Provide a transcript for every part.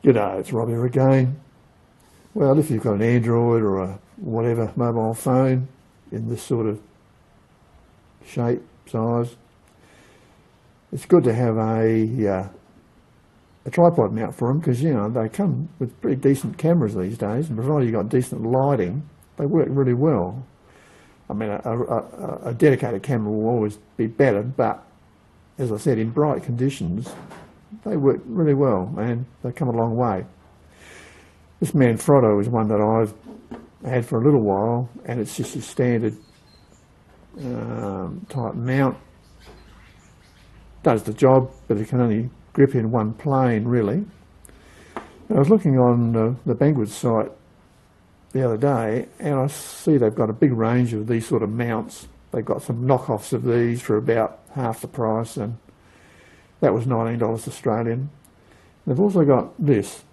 G'day, it's Rob here again. Well, if you've got an Android or a whatever mobile phone in this sort of shape, size, it's good to have a tripod mount for them because, you know, they come with pretty decent cameras these days, and provided you've got decent lighting, they work really well. I mean, a dedicated camera will always be better, but as I said, in bright conditions, they work really well and they come a long way. This Manfrotto is one that I've had for a little while, and it's just a standard type mount. Does the job, but it can only grip in one plane really. I was looking on the Banggood site the other day, and I see they've got a big range of these sort of mounts. They've got some knockoffs of these for about half the price, and that was $19 Australian. They've also got this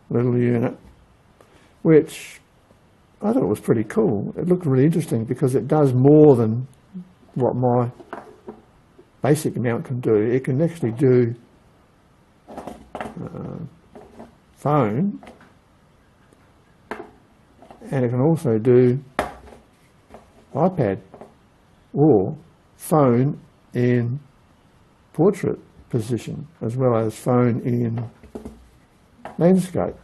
little unit, which I thought was pretty cool. It looked really interesting because it does more than what my basic mount can do. It can actually do phone, and it can also do iPad or phone in portrait position, as well as phone in landscape.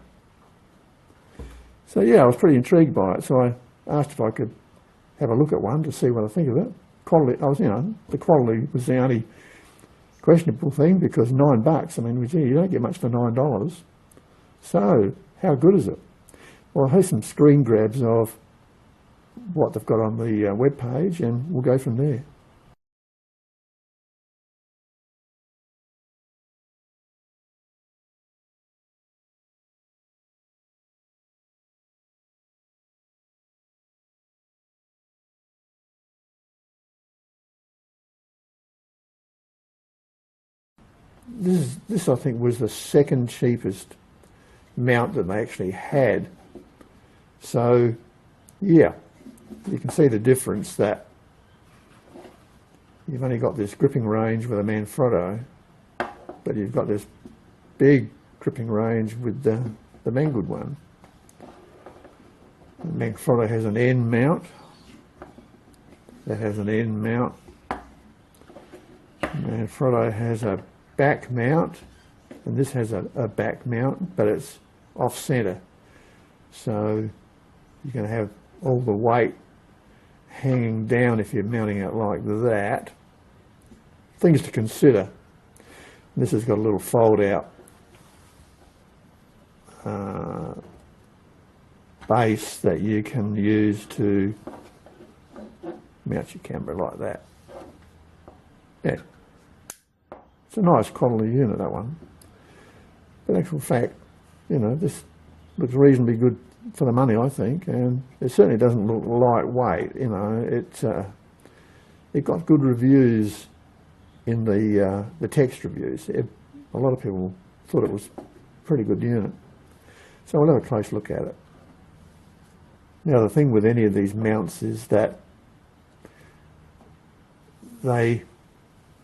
So yeah, I was pretty intrigued by it. So I asked if I could have a look at one to see what I think of it. Quality, the quality was the only questionable thing, because $9. I mean, gee, you don't get much for $9. So how good is it? Well, here's some screen grabs of what they've got on the web page, and we'll go from there. This I think was the second cheapest mount that they actually had. So yeah, you can see the difference, that you've only got this gripping range with a Manfrotto, but you've got this big gripping range with the Banggood one. The Manfrotto has an N mount, that has an N mount. Manfrotto has a back mount, and this has a back mount, but it's off center, so you're going to have all the weight hanging down if you're mounting it like that. Things to consider: this has got a little fold out base that you can use to mount your camera like that. Yeah. It's a nice quality unit, that one. But in actual fact, you know, this looks reasonably good for the money, I think, and it certainly doesn't look lightweight. You know, it got good reviews in the text reviews. A lot of people thought it was a pretty good unit. So we'll have a close look at it. Now, the thing with any of these mounts is that they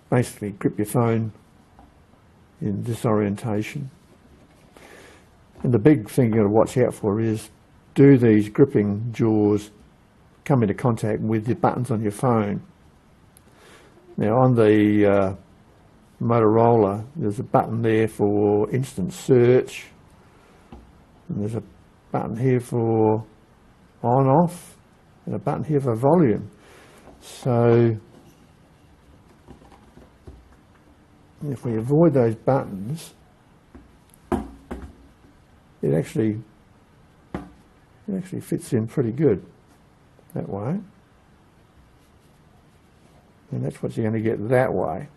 basically grip your phone in disorientation. And the big thing you've got to watch out for is, do these gripping jaws come into contact with the buttons on your phone? Now, on the Motorola, there's a button there for instant search, and there's a button here for on-off, and a button here for volume. So if we avoid those buttons, it actually fits in pretty good that way, and that's what you're going to get that way.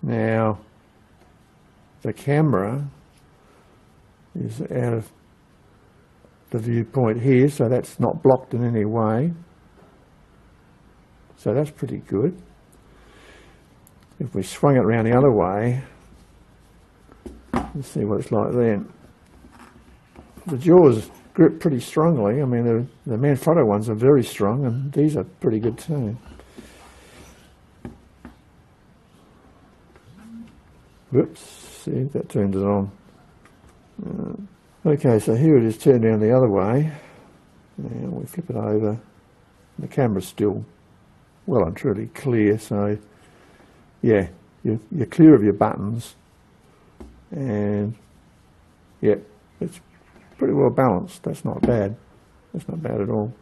Now, the camera is out of the viewpoint here, so that's not blocked in any way, so that's pretty good. If we swung it around the other way, let's see what it's like then. The jaws grip pretty strongly. I mean, the Manfrotto ones are very strong, and these are pretty good too. Whoops, see, that turned it on. Okay, so here it is turned around the other way. Now we flip it over. The camera's still well and truly clear, so yeah, you're clear of your buttons, and yeah, it's pretty well balanced. That's not bad. That's not bad at all.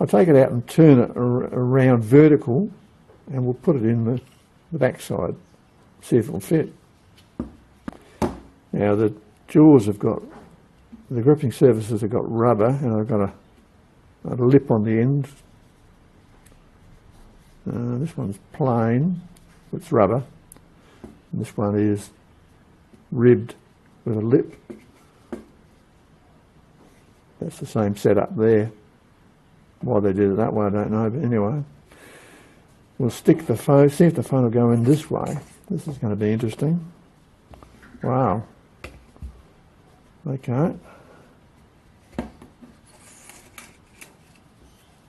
I'll take it out and turn it around vertical, and we'll put it in the back side, see if it'll fit. Now the jaws have got, the gripping surfaces have got rubber, and I've got a lip on the end. This one's plain, it's rubber. And this one is ribbed with a lip. That's the same setup there. Why they did it that way, I don't know, but anyway. We'll stick the phone, see if the phone will go in this way. This is going to be interesting. Wow. Okay.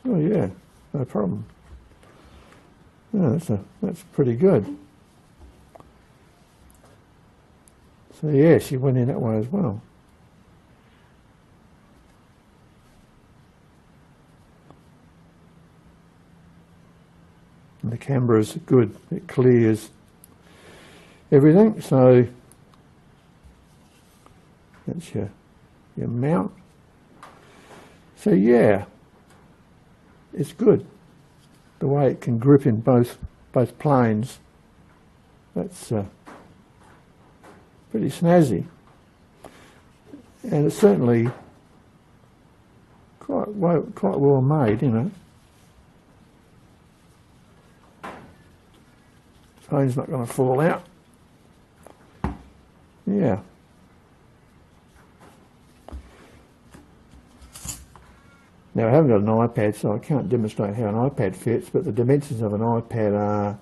Oh yeah, no problem. Yeah, that's pretty good. So yeah, she went in that way as well. And the camera's good, it clears everything, so that's your mount. So yeah, it's good. The way it can grip in both planes, that's pretty snazzy. And it's certainly quite well made, you know. Phone's not going to fall out. Yeah. Now I haven't got an iPad, so I can't demonstrate how an iPad fits, but the dimensions of an iPad are,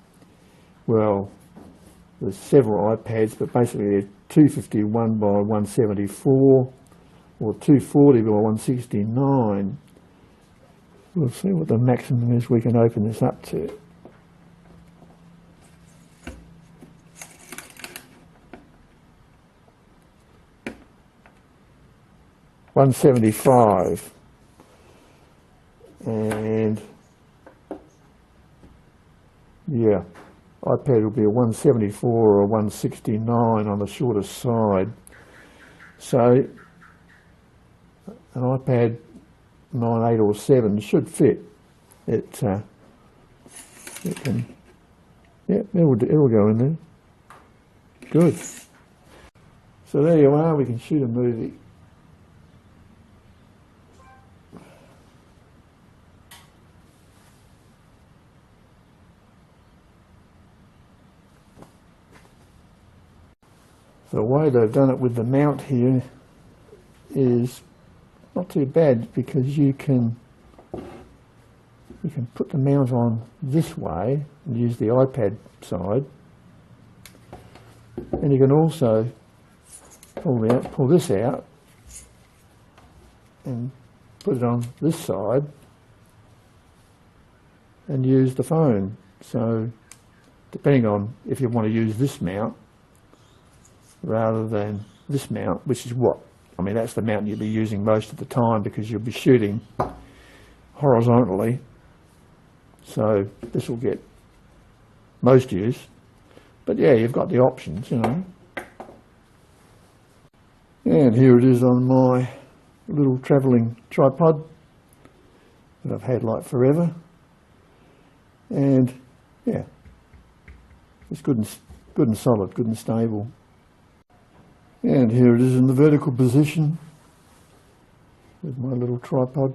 well, there's several iPads, but basically they're 251 by 174 or 240 by 169. We'll see what the maximum is we can open this up to. $175, and yeah, iPad will be a 174 or a 169 on the shorter side. So an iPad 9, 8 or 7 should fit. It can, yeah, it'll go in there. Good. So there you are, we can shoot a movie. The way they've done it with the mount here is not too bad, because you can put the mount on this way and use the iPad side, and you can also pull this out and put it on this side and use the phone. So depending on if you want to use this mount rather than this mount, which is what, I mean, that's the mount you'll be using most of the time, because you'll be shooting horizontally. So this will get most use. But yeah, you've got the options, you know. And here it is on my little travelling tripod that I've had like forever. And yeah, it's good and solid, good and stable. And here it is in the vertical position with my little tripod.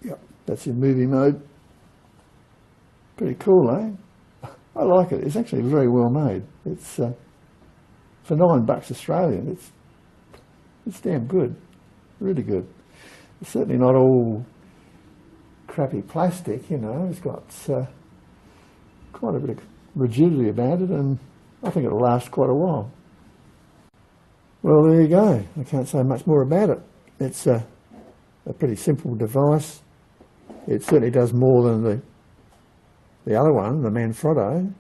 Yep, that's in movie mode. Pretty cool, eh? I like it. It's actually very well made. It's for $9 Australian. It's damn good, really good. It's certainly not all crappy plastic, you know. It's got quite a bit of rigidity about it, and I think it'll last quite a while. Well, there you go. I can't say much more about it. It's a pretty simple device. It certainly does more than the other one, the Manfrotto,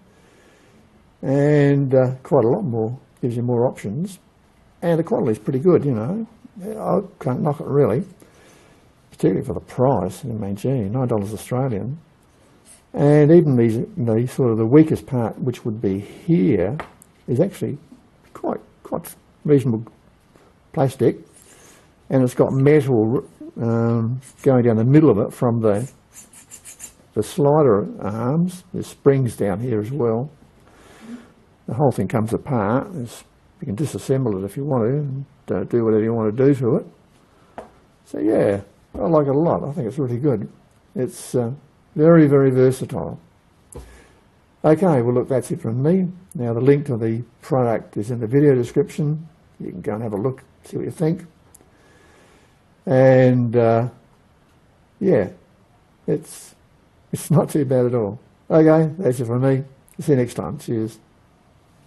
and quite a lot more, gives you more options, and the quality's pretty good, you know. I can't knock it really, particularly for the price. I mean, gee, $9 Australian. And even the sort of the weakest part, which would be here, is actually quite reasonable plastic, and it's got metal going down the middle of it from the slider arms. There's springs down here as well. The whole thing comes apart. You can disassemble it if you want to, and do whatever you want to do to it. So yeah, I like it a lot. I think it's really good. It's very, very versatile. Okay, well look, that's it from me. Now the link to the product is in the video description. You can go and have a look, see what you think. And yeah, it's not too bad at all. Okay, that's it from me. See you next time. Cheers.